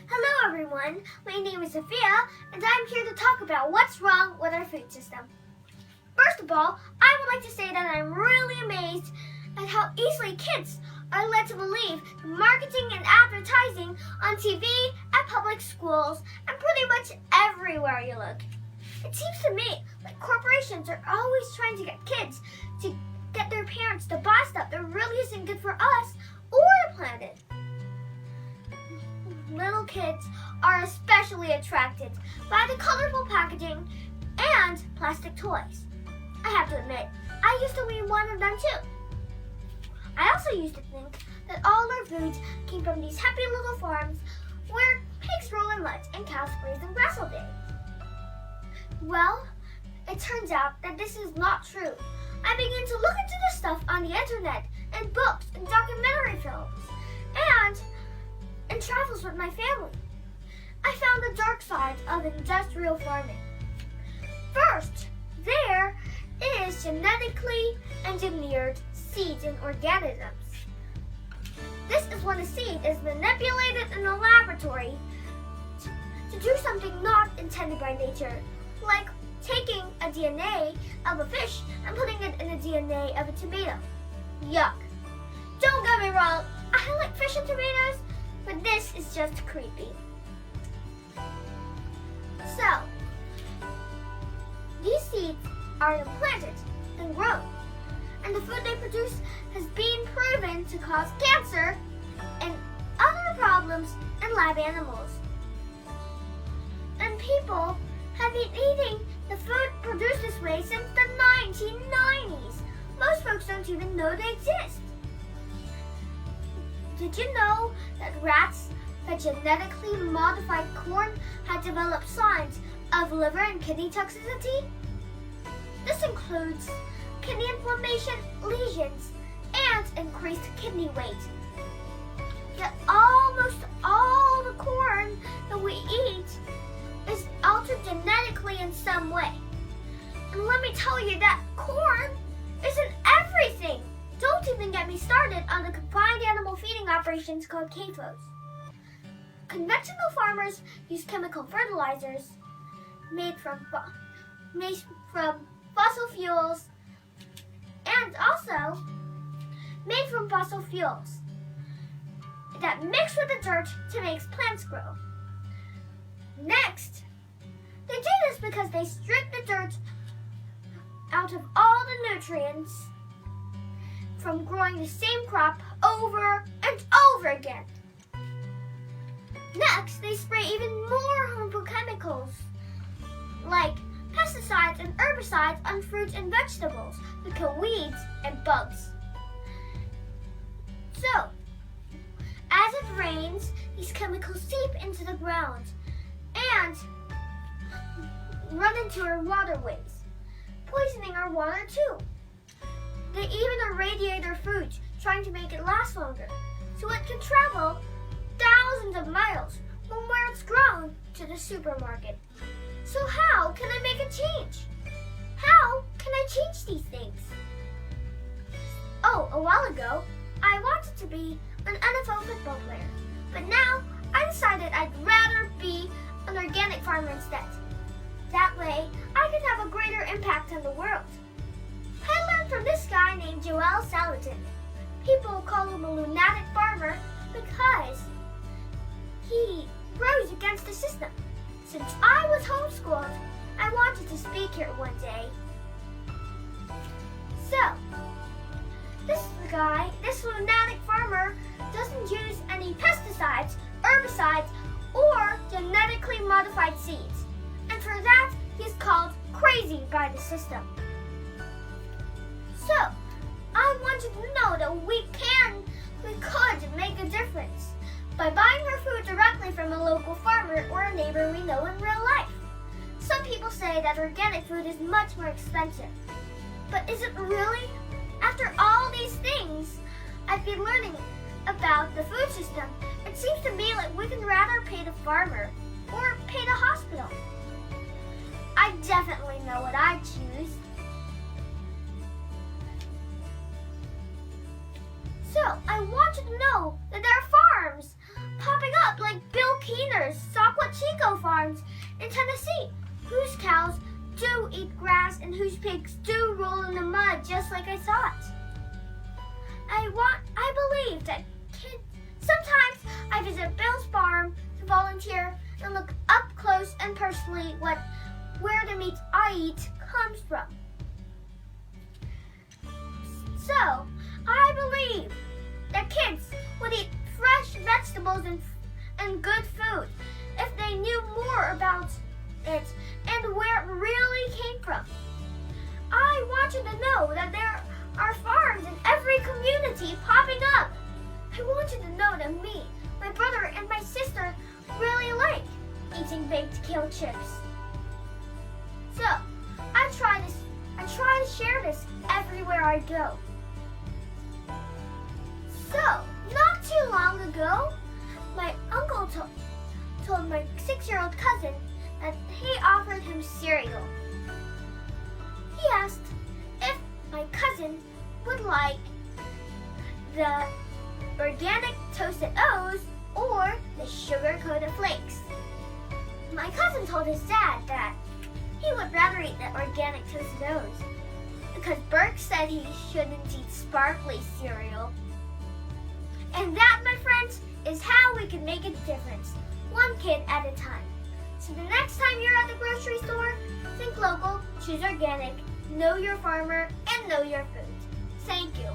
Hello everyone, my name is Sophia and I'm here to talk about what's wrong with our food system. First of all, I would like to say that I'm really amazed at how easily kids are led to believe the marketing and advertising on TV, at public schools, and pretty much everywhere you look. It seems to me like corporations are always trying to get kids to get their parents to buy stuff that really isn't good for us or the planet. Little kids are especially attracted by the colorful packaging and plastic toys. I have to admit, I used to be one of them too. I also used to think that all our foods came from these happy little farms where pigs roll in mud and cows graze in grass all day. Well, it turns out that this is not true. I began to look into this stuff on the internet and books and documentary films and travels with my family. I found the dark side of industrial farming. First, there is genetically engineered seeds and organisms. This is when a seed is manipulated in a laboratory to do something not intended by nature, like taking a DNA of a fish and putting it in the DNA of a tomato. Yuck. Don't get me wrong, I like fish and tomatoes, but this is just creepy. So, these seeds are implanted and grown, and the food they produce has been proven to cause cancer and other problems in lab animals. And people have been eating the food produced this way since the 1990s. Most folks don't even know they exist. Did you know that rats that genetically modified corn had developed signs of liver and kidney toxicity? This includes kidney inflammation, lesions, and increased kidney weight. Yet almost all the corn that we eat is altered genetically in some way. And let me tell you that corn isn't everything. Don't even get me started on the confined animal feeding operations called CAFOs. Conventional farmers use chemical fertilizers made from fossil fuels and also made from fossil fuels that mix with the dirt to make plants grow. Next, they do this because they strip the dirt out of all the nutrients from growing the same crop over and over again. Next, they spray even more harmful chemicals like pesticides and herbicides on fruits and vegetables to kill weeds and bugs. So, as it rains, these chemicals seep into the ground and run into our waterways, poisoning our water too. They even irradiate our food, trying to make it last longer, so it can travel thousands of miles from where it's grown to the supermarket. So how can I make a change? How can I change these things? Oh, a while ago, I wanted to be an NFL football player, but now I decided I'd rather be an organic farmer instead. That way, I could have a greater impact on the world. I learned from this guy named Joel Salatin. People call him a lunatic farmer because he rose against the system. Since I was homeschooled, I wanted to speak here one day. So, this lunatic farmer doesn't use any pesticides, herbicides, or genetically modified seeds. And for that, he's called crazy by the system. So, I want you to know that we could make a difference by buying our food directly from a local farmer or a neighbor we know in real life. Some people say that organic food is much more expensive. But is it really? After all these things I've been learning about the food system, it seems to me like we can rather pay the farmer or pay the hospital. I definitely know what I'd choose. So, I want you to know that there are farms popping up like Bill Keener like I thought. I believe that kids. Sometimes I visit Bill's farm to volunteer and look up close and personally where the meat I eat comes from. So, I believe that kids would eat fresh vegetables and good food if they knew more about it and where it really came from. I want you to know that there are farms in every community popping up. I want you to know that me, my brother, and my sister really like eating baked kale chips. So, I try to share this everywhere I go. So, not too long ago, my uncle told my 6-year-old cousin that he offered him cereal. He asked if my cousin would like the organic toasted O's or the sugar-coated flakes. My cousin told his dad that he would rather eat the organic toasted O's because Burke said he shouldn't eat sparkly cereal. And that, my friends, is how we can make a difference, one kid at a time. So the next time you're at the grocery store, think local, choose organic, know your farmer, and know your food. Thank you.